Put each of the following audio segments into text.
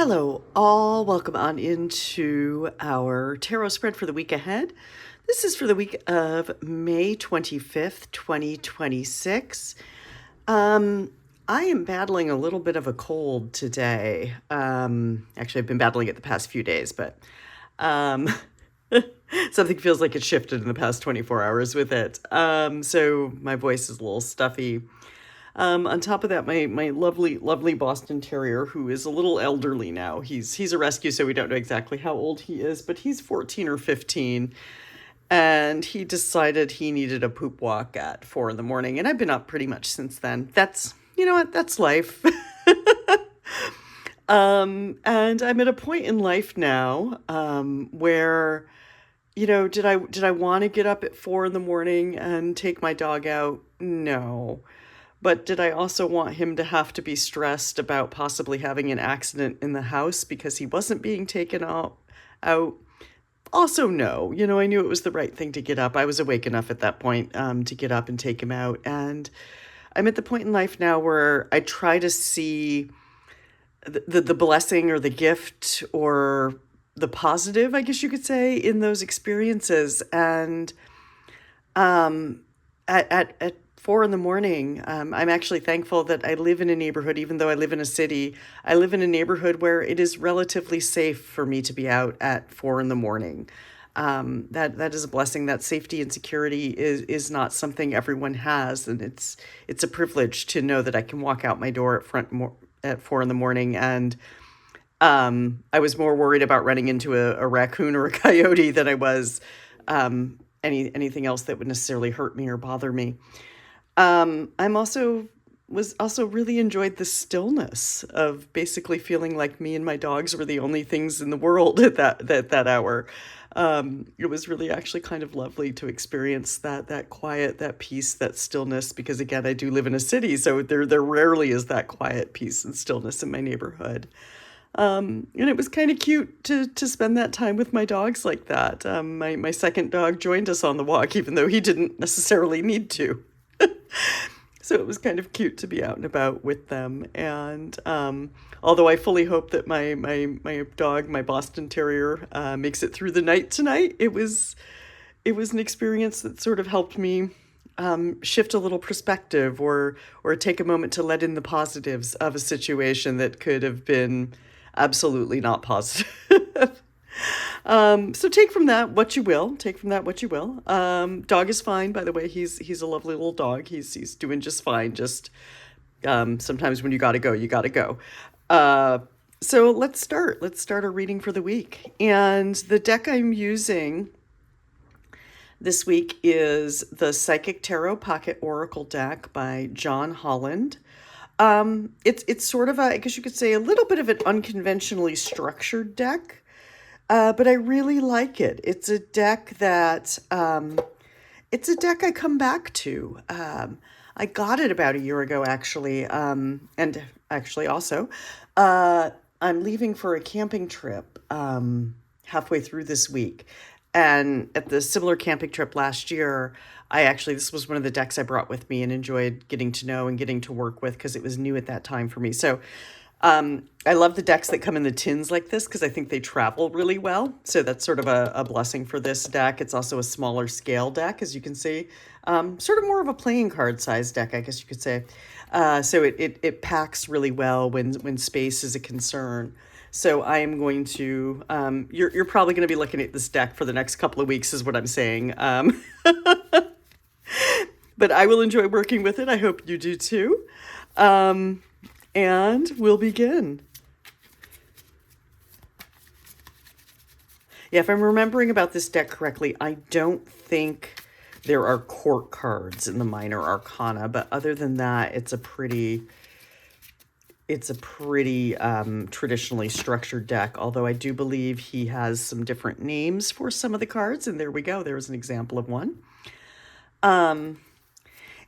Hello, all. Welcome on into our tarot spread for the week ahead. This is for the week of May 25th, 2026. I am battling a little bit of a cold today. Actually, I've been battling it the past few days, but um, something feels like it shifted in the past 24 hours with it. So my voice is a little stuffy. On top of that, my lovely Boston Terrier, who is a little elderly now. He's a rescue, so we don't know exactly how old he is, but he's 14 or 15, and he decided he needed a poop walk at 4 in the morning, and I've been up pretty much since then. That's, you know what, that's life. And I'm at a point in life now, where, did I want to get up at 4 in the morning and take my dog out? No. But did I also want him to have to be stressed about possibly having an accident in the house because he wasn't being taken out? Also, no. I knew it was the right thing to get up. I was awake enough at that point to get up and take him out. And I'm at the point in life now where I try to see the blessing or the gift or the positive, I guess you could say, in those experiences. And at 4 in the morning, I'm actually thankful that I live in a neighborhood, even though I live in a city, I live in a neighborhood where it is relatively safe for me to be out at 4 in the morning. That is a blessing. That safety and security is not something everyone has, and it's a privilege to know that I can walk out my door at 4 in the morning. And I was more worried about running into a raccoon or a coyote than I was anything else that would necessarily hurt me or bother me. I'm also really enjoyed the stillness of basically feeling like me and my dogs were the only things in the world at that hour. It was really actually kind of lovely to experience that quiet, that peace, that stillness, because again, I do live in a city, so there rarely is that quiet peace and stillness in my neighborhood. And it was kind of cute to spend that time with my dogs like that. My second dog joined us on the walk, even though he didn't necessarily need to. So it was kind of cute to be out and about with them. And although I fully hope that my dog, my Boston Terrier, makes it through the night tonight, it was an experience that sort of helped me shift a little perspective or take a moment to let in the positives of a situation that could have been absolutely not positive. So take from that what you will. Take from that what you will. Dog is fine, by the way. He's a lovely little dog. He's doing just fine. Just sometimes when you gotta go, you gotta go. So let's start. Let's start our reading for the week. And the deck I'm using this week is the Psychic Tarot Pocket Oracle deck by John Holland. It's sort of I guess you could say, a little bit of an unconventionally structured deck. But I really like it. It's a deck that I come back to. I got it about a year ago, actually. And actually also, I'm leaving for a camping trip halfway through this week. And at the similar camping trip last year, this was one of the decks I brought with me and enjoyed getting to know and getting to work with because it was new at that time for me. So I love the decks that come in the tins like this because I think they travel really well. So that's sort of a blessing for this deck. It's also a smaller scale deck, as you can see. Sort of more of a playing card size deck, I guess you could say. So it packs really well when space is a concern. So I am going to, you're probably going to be looking at this deck for the next couple of weeks is what I'm saying. But I will enjoy working with it. I hope you do too. And we'll begin. Yeah, if I'm remembering about this deck correctly, I don't think there are court cards in the Minor Arcana, but other than that, it's a pretty traditionally structured deck, although I do believe he has some different names for some of the cards, and there we go. There's an example of one. And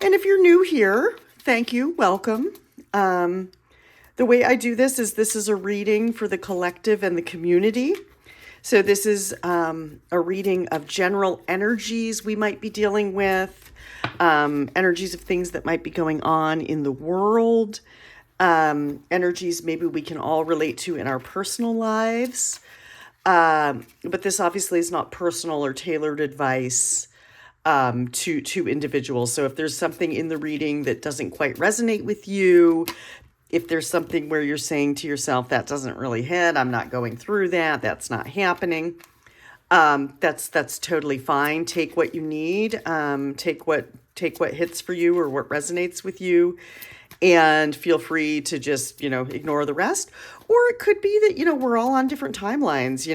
if you're new here, thank you, welcome. The way I do this is a reading for the collective and the community. So this is a reading of general energies we might be dealing with, energies of things that might be going on in the world, energies maybe we can all relate to in our personal lives. But this obviously is not personal or tailored advice to individuals. So if there's something in the reading that doesn't quite resonate with you, if there's something where you're saying to yourself, that doesn't really hit, I'm not going through that, that's not happening, that's totally fine. Take what you need, take what hits for you or what resonates with you, and feel free to just, ignore the rest. Or it could be that, we're all on different timelines,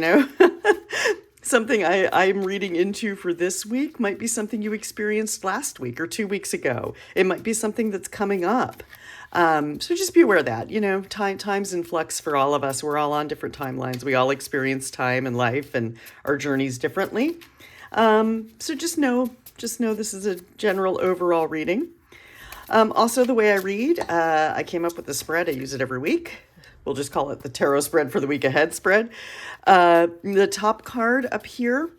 Something I'm reading into for this week might be something you experienced last week or 2 weeks ago. It might be something that's coming up. So just be aware of that. Time's in flux for all of us. We're all on different timelines. We all experience time and life and our journeys differently. So just know this is a general overall reading. Also, the way I read, I came up with a spread. I use it every week. We'll just call it the tarot spread for the week ahead spread. The top card up here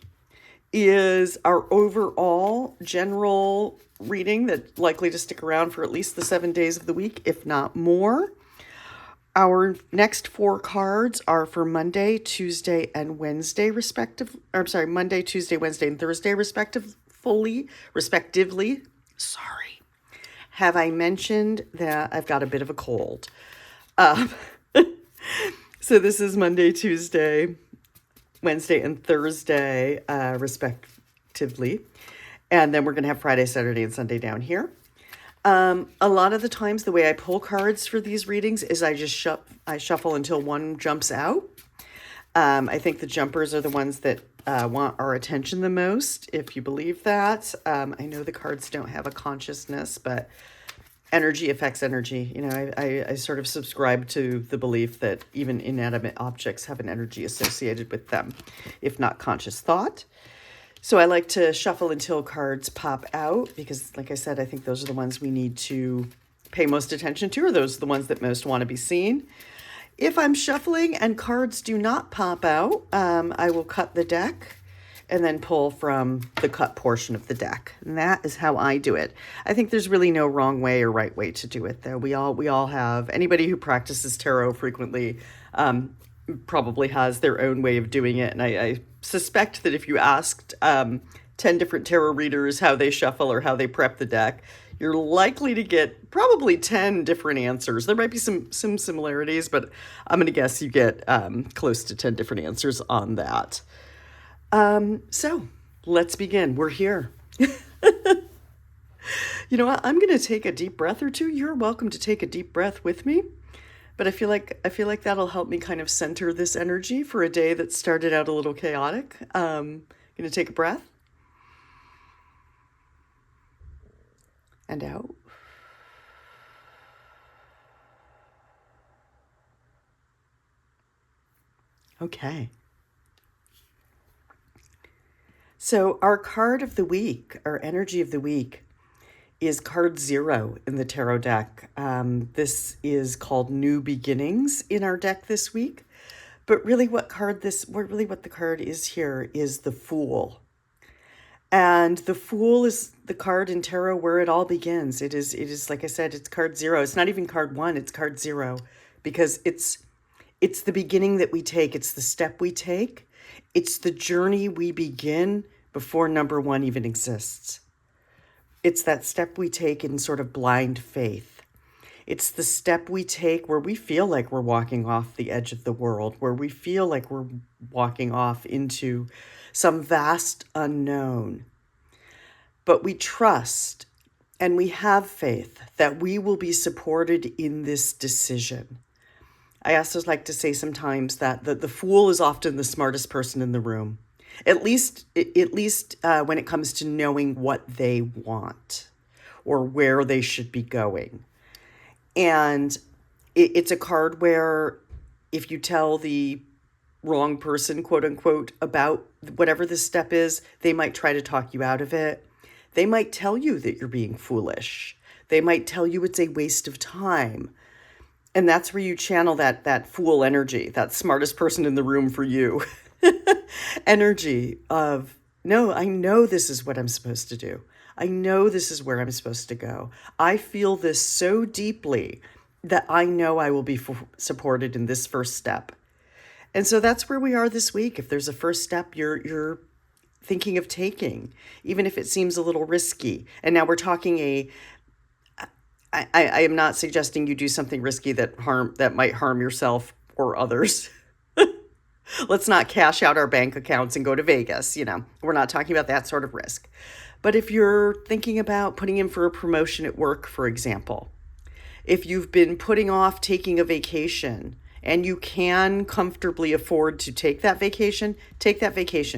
is our overall general reading that's likely to stick around for at least the 7 days of the week, if not more. Our next 4 cards are for Monday, Tuesday, and Wednesday, Monday, Tuesday, Wednesday, and Thursday, respectively. Sorry. Have I mentioned that I've got a bit of a cold? So this is Monday, Tuesday, Wednesday, and Thursday, respectively. And then we're going to have Friday, Saturday, and Sunday down here. A lot of the times, the way I pull cards for these readings is I just shuffle until one jumps out. I think the jumpers are the ones that want our attention the most, if you believe that. I know the cards don't have a consciousness, but energy affects energy. I sort of subscribe to the belief that even inanimate objects have an energy associated with them, if not conscious thought. So I like to shuffle until cards pop out because, like I said, I think those are the ones we need to pay most attention to, or those are the ones that most want to be seen. If I'm shuffling and cards do not pop out, I will cut the deck and then pull from the cut portion of the deck. And that is how I do it. I think there's really no wrong way or right way to do it, though. We all have, anybody who practices tarot frequently probably has their own way of doing it. And I suspect that if you asked 10 different tarot readers how they shuffle or how they prep the deck, you're likely to get probably 10 different answers. There might be some similarities, but I'm going to guess you get close to 10 different answers on that. So let's begin. We're here. You know what? I'm going to take a deep breath or two. You're welcome to take a deep breath with me. But I feel like that'll help me kind of center this energy for a day that started out a little chaotic. Going to take a breath. And out. Okay. So our card of the week, our energy of the week, is card 0 in the tarot deck. This is called New Beginnings in our deck this week. But really what the card is here is the Fool. And the Fool is the card in tarot where it all begins. It is like I said, it's card 0. It's not even card 1, it's card 0, because it's the beginning that we take. It's the step we take. It's the journey we begin before number 1 even exists. It's that step we take in sort of blind faith. It's the step we take where we feel like we're walking off the edge of the world, where we feel like we're walking off into some vast unknown. But we trust and we have faith that we will be supported in this decision. I also like to say sometimes that the fool is often the smartest person in the room, at least when it comes to knowing what they want or where they should be going. And it's a card where if you tell the wrong person, quote unquote, about whatever this step is, they might try to talk you out of it. They might tell you that you're being foolish. They might tell you it's a waste of time. And that's where you channel that fool energy, that smartest person in the room for you. Energy of, no, I know this is what I'm supposed to do. I know this is where I'm supposed to go. I feel this so deeply that I know I will be supported in this first step. And so that's where we are this week. If there's a first step you're thinking of taking, even if it seems a little risky. And now we're talking I am not suggesting you do something risky that might harm yourself or others. Let's not cash out our bank accounts and go to Vegas. We're not talking about that sort of risk. But if you're thinking about putting in for a promotion at work, for example, if you've been putting off taking a vacation and you can comfortably afford to take that vacation,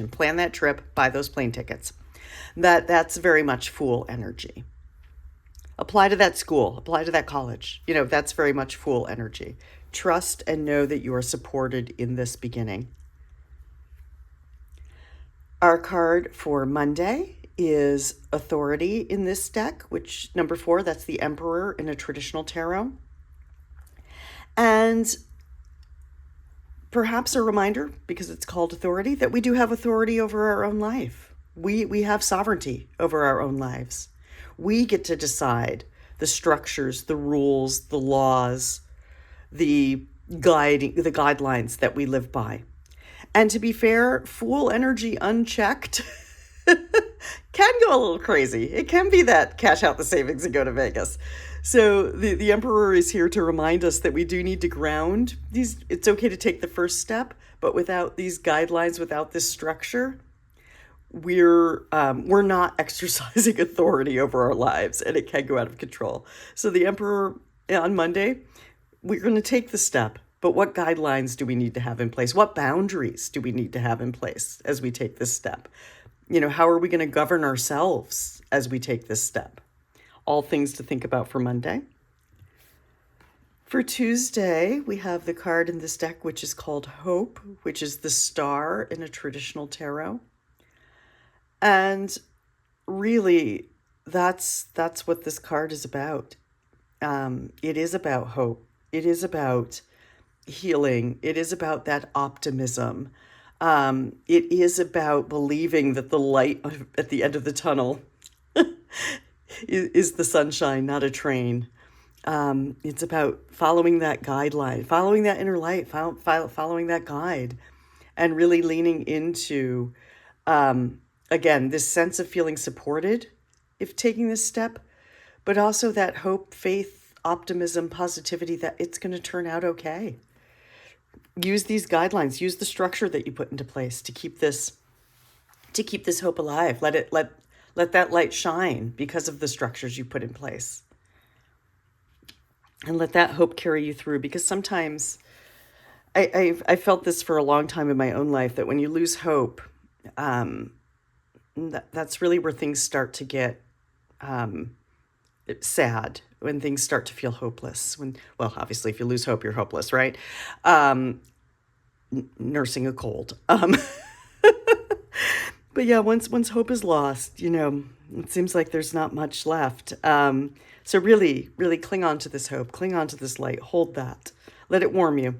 plan that trip, buy those plane tickets. That's very much Fool energy. Apply to that school, apply to that college. That's very much Fool energy. Trust and know that you are supported in this beginning. Our card for Monday is Authority in this deck, which number 4, that's the Emperor in a traditional tarot. And perhaps a reminder, because it's called Authority, that we do have authority over our own life. We have sovereignty over our own lives. We get to decide the structures, the rules, the laws, the guidelines that we live by. And to be fair, Fool energy unchecked can go a little crazy. It can be that cash out the savings and go to Vegas. So the Emperor is here to remind us that we do need to ground these. It's okay to take the first step, but without these guidelines, without this structure, we're not exercising authority over our lives, and it can go out of control. So the Emperor on Monday, we're going to take the step, but what guidelines do we need to have in place? What boundaries do we need to have in place as we take this step? How are we going to govern ourselves as we take this step? All things to think about for Monday. For Tuesday, we have the card in this deck, which is called Hope, which is the star in a traditional tarot. And really, that's what this card is about. It is about hope. It is about healing. It is about that optimism. It is about believing that the light at the end of the tunnel is the sunshine, not a train. It's about following that guideline, following that inner light, following that guide, and really leaning into, again, this sense of feeling supported if taking this step, but also that hope, faith, optimism, positivity that it's going to turn out okay. Use these guidelines, use the structure that you put into place to keep this hope alive. Let that light shine because of the structures you put in place. And let that hope carry you through, because sometimes I felt this for a long time in my own life, that when you lose hope, that's really where things start to get sad, when things start to feel hopeless. Obviously, if you lose hope, you're hopeless, right? Nursing a cold. But yeah, once hope is lost, it seems like there's not much left. So really, really cling on to this hope, cling on to this light, hold that, let it warm you,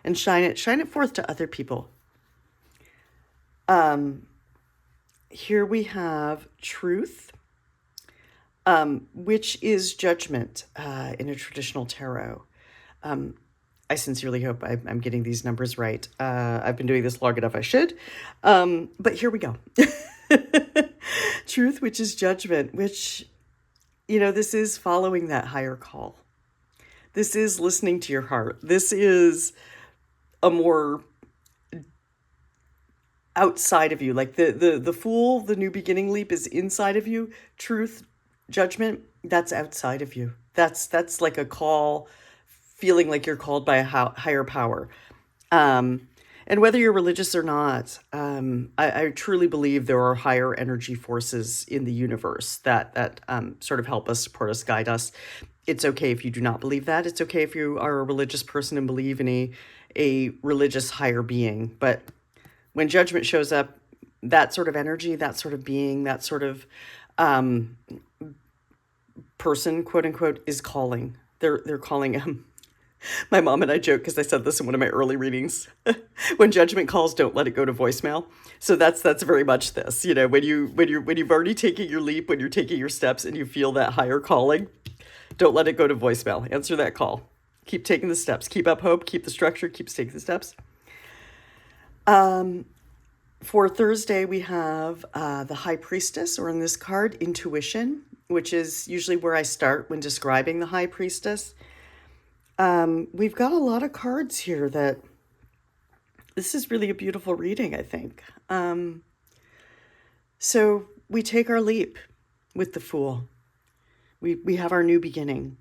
and shine it forth to other people. Here we have Truth, which is judgment in a traditional tarot. I sincerely hope I'm getting these numbers right. I've been doing this long enough, I should. But here we go. Truth, which is judgment, which, this is following that higher call. This is listening to your heart. This is a more outside of you. Like the Fool, the new beginning leap is inside of you. Truth, judgment, that's outside of you. That's like a call, feeling like you're called by a higher power. And whether you're religious or not, I truly believe there are higher energy forces in the universe that sort of help us, support us, guide us. It's okay if you do not believe that. It's okay if you are a religious person and believe in a religious higher being. But when judgment shows up, that sort of energy, that sort of being, that sort of person, quote unquote, is calling. They're calling. My mom and I joke, because I said this in one of my early readings. When judgment calls, don't let it go to voicemail. So that's very much this. When you've already taken your leap, when you're taking your steps, and you feel that higher calling, don't let it go to voicemail. Answer that call. Keep taking the steps. Keep up hope. Keep the structure. Keep taking the steps. For Thursday, we have the High Priestess, or in this card, Intuition, which is usually where I start when describing the High Priestess. We've got a lot of cards here that this is really a beautiful reading, I think. So we take our leap with the Fool. We have our new beginning.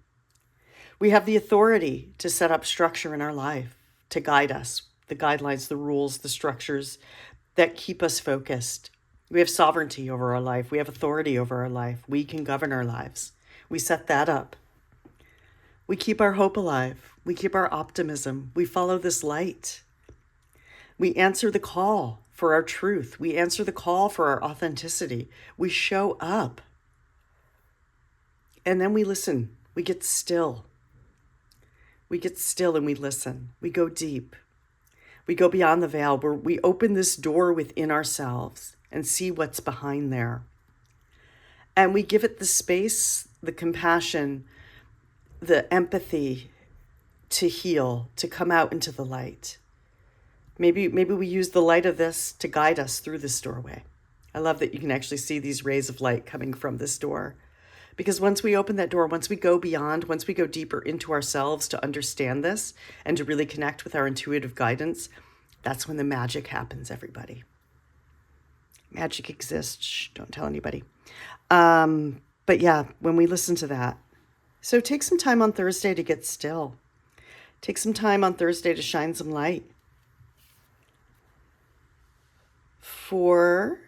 We have the authority to set up structure in our life, to guide us, the guidelines, the rules, the structures that keep us focused. We have sovereignty over our life. We have authority over our life. We can govern our lives. We set that up. We keep our hope alive. We keep our optimism. We follow this light. We answer the call for our truth. We answer the call for our authenticity. We show up. And then we listen. We get still. We get still and we listen. We go deep. We go beyond the veil, where we open this door within ourselves and see what's behind there. And we give it the space, the compassion, the empathy to heal, to come out into the light. Maybe we use the light of this to guide us through this doorway. I love that you can actually see these rays of light coming from this door. Because once we open that door, once we go beyond, once we go deeper into ourselves to understand this and to really connect with our intuitive guidance, that's when the magic happens, everybody. Magic exists. Shh, don't tell anybody. But yeah, when we listen to that. So take some time on Thursday to get still. Take some time on Thursday to shine some light. For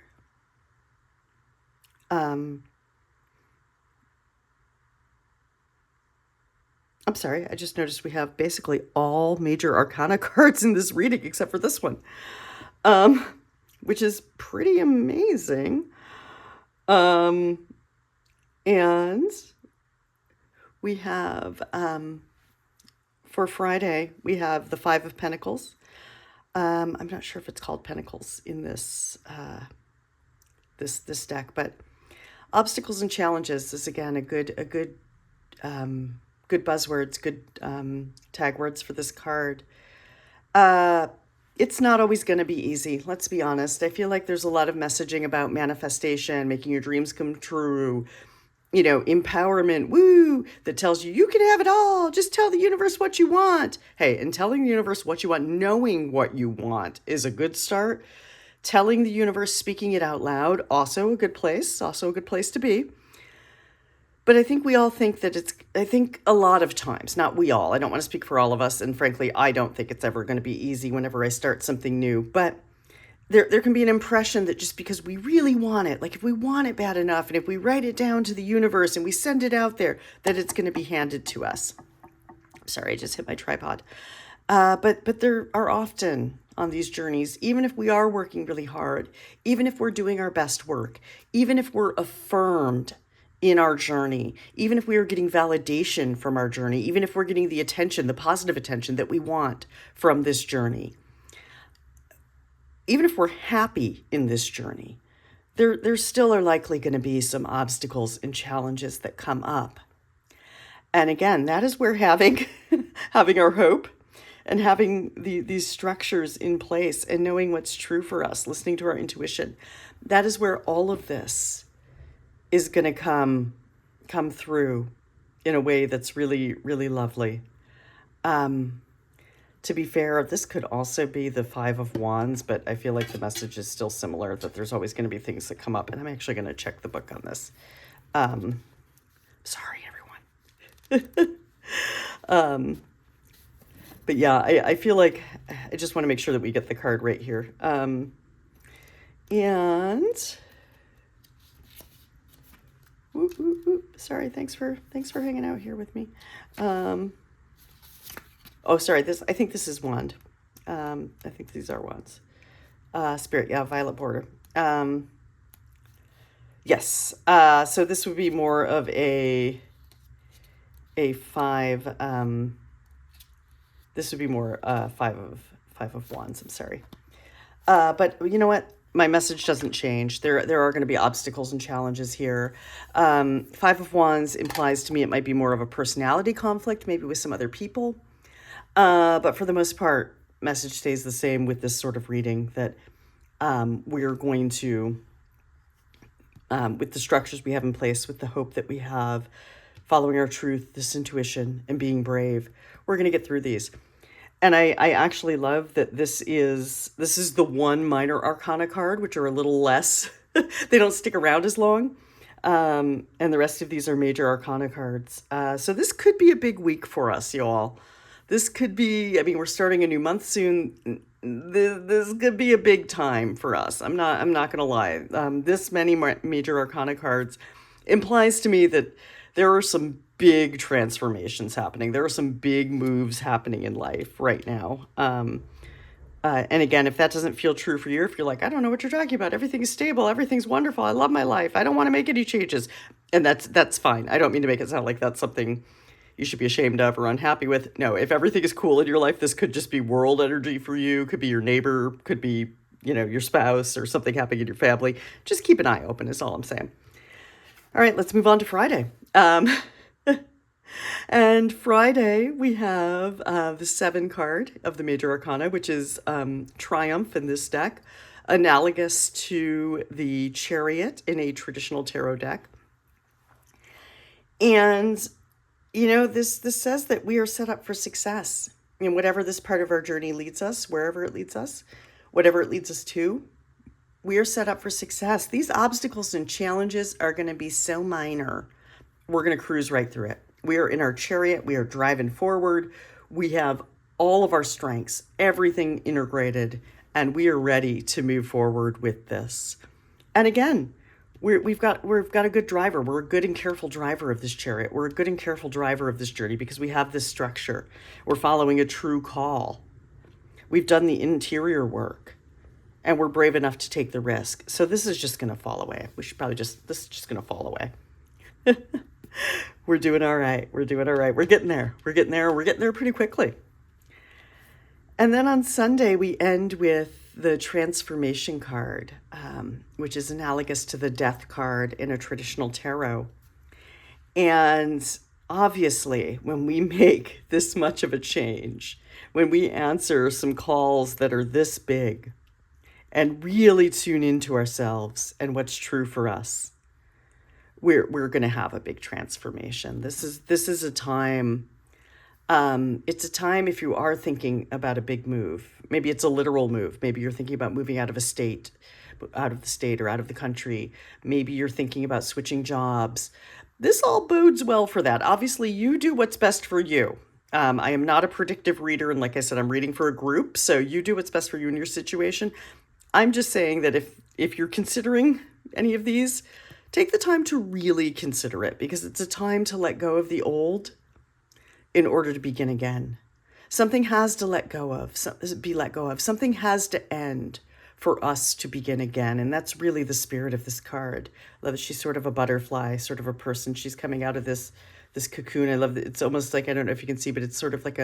I'm sorry, I just noticed we have basically all Major Arcana cards in this reading except for this one, which is pretty amazing. And we have, for Friday, we have the Five of Pentacles. I'm not sure if it's called Pentacles in this this deck, but obstacles and challenges is again a good good buzzwords, good tag words for this card. It's not always going to be easy. Let's be honest. I feel like there's a lot of messaging about manifestation, making your dreams come true, empowerment, woo, that tells you can have it all. Just tell the universe what you want. Hey, and telling the universe what you want, knowing what you want is a good start. Telling the universe, speaking it out loud, also a good place to be. But I think we all think that I think a lot of times, not we all, I don't want to speak for all of us, and frankly, I don't think it's ever going to be easy whenever I start something new, but there can be an impression that just because we really want it, like if we want it bad enough, and if we write it down to the universe and we send it out there, that it's going to be handed to us. Sorry, I just hit my tripod. But there are often on these journeys, even if we are working really hard, even if we're doing our best work, even if we're affirmed in our journey, even if we are getting validation from our journey, even if we're getting the attention, the positive attention that we want from this journey, even if we're happy in this journey, there still are likely going to be some obstacles and challenges that come up. And again, that is where having our hope and having these structures in place and knowing what's true for us, listening to our intuition, that is where all of this is going to come through in a way that's really, really lovely. To be fair, this could also be the Five of Wands, but I feel like the message is still similar, that there's always going to be things that come up. And I'm actually going to check the book on this. Sorry, everyone. But yeah, I feel like I just want to make sure that we get the card right here. And whoop, whoop, whoop. Sorry, thanks for hanging out here with me. Oh, sorry, I think this is wand. I think these are wands. Spirit, yeah, violet border. Yes. So this would be more of a five. This would be more five of wands. I'm sorry. But you know what? My message doesn't change. There are going to be obstacles and challenges here. Five of Wands implies to me it might be more of a personality conflict, maybe with some other people. But for the most part, message stays the same with this sort of reading that we're going to, with the structures we have in place, with the hope that we have, following our truth, this intuition, and being brave, we're going to get through these. And I actually love that this is the one minor arcana card, which are a little less, they don't stick around as long. And the rest of these are major arcana cards. So this could be a big week for us, y'all. This could be, I mean, we're starting a new month soon. This could be a big time for us. I'm not gonna lie. This many major arcana cards implies to me that there are some big transformations happening. There are some big moves happening in life right now. And again, if that doesn't feel true for you, if you're like, I don't know what you're talking about, everything is stable, everything's wonderful, I love my life, I don't want to make any changes, and that's fine. I don't mean to make it sound like that's something you should be ashamed of or unhappy with. No, if everything is cool in your life, this could just be world energy for you. Could be your neighbor, could be your spouse, or something happening in your family. Just keep an eye open is all I'm saying. All right, let's move on to Friday. And Friday, we have the 7 card of the Major Arcana, which is Triumph in this deck, analogous to the Chariot in a traditional tarot deck. And, this says that we are set up for success in whatever this part of our journey leads us, wherever it leads us, whatever it leads us to. We are set up for success. These obstacles and challenges are going to be so minor. We're going to cruise right through it. We are in our chariot. We are driving forward. We have all of our strengths, everything integrated, and we are ready to move forward with this. And again, we've got a good driver. We're a good and careful driver of this chariot. We're a good and careful driver of this journey because we have this structure. We're following a true call. We've done the interior work, and we're brave enough to take the risk. So this is just going to fall away. This is just going to fall away. We're doing all right. We're doing all right. We're getting there. We're getting there. We're getting there pretty quickly. And then on Sunday, we end with the transformation card, which is analogous to the death card in a traditional tarot. And obviously, when we make this much of a change, when we answer some calls that are this big and really tune into ourselves and what's true for us, we're going to have a big transformation. This is a time. It's a time if you are thinking about a big move. Maybe it's a literal move. Maybe you're thinking about moving out of the state or out of the country. Maybe you're thinking about switching jobs. This all bodes well for that. Obviously, you do what's best for you. I am not a predictive reader, and like I said, I'm reading for a group, so you do what's best for you in your situation. I'm just saying that if you're considering any of these, take the time to really consider it, because it's a time to let go of the old in order to begin again. Something has to be let go of. Something has to end for us to begin again. And that's really the spirit of this card. I love that she's sort of a butterfly, sort of a person. She's coming out of this cocoon. I love that it's almost like, I don't know if you can see, but it's sort of like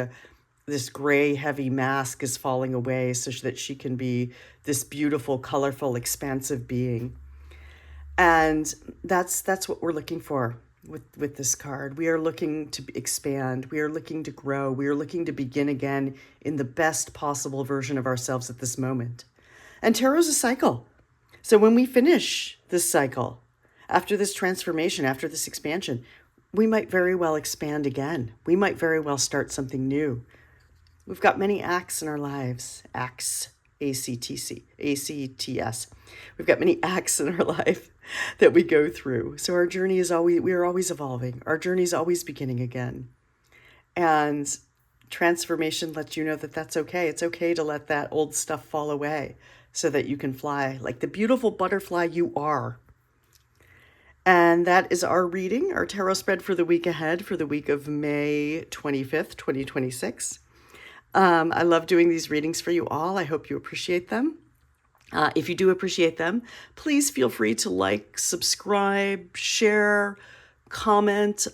this gray, heavy mask is falling away so that she can be this beautiful, colorful, expansive being. And that's what we're looking for with this card. We are looking to expand. We are looking to grow. We are looking to begin again in the best possible version of ourselves at this moment. And tarot's a cycle. So when we finish this cycle, after this transformation, after this expansion, we might very well expand again. We might very well start something new. We've got many acts in our lives. Acts, ACTS. We've got many acts in our life that we go through. So our journey we are always evolving. Our journey is always beginning again. And transformation lets you know that that's okay. It's okay to let that old stuff fall away so that you can fly like the beautiful butterfly you are. And that is our reading, our tarot spread for the week ahead, for the week of May 25th, 2026. I love doing these readings for you all. I hope you appreciate them. If you do appreciate them, please feel free to like, subscribe, share, comment.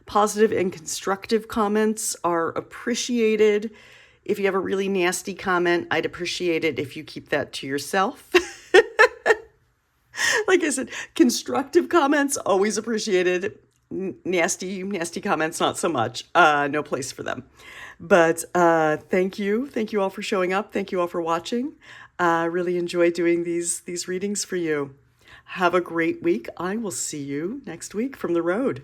Positive and constructive comments are appreciated. If you have a really nasty comment, I'd appreciate it if you keep that to yourself. Like I said, constructive comments, always appreciated. Nasty comments, not so much. No place for them. But thank you all for showing up. Thank you all for watching. Really enjoy doing these readings for you. Have a great week. I will see you next week from the road.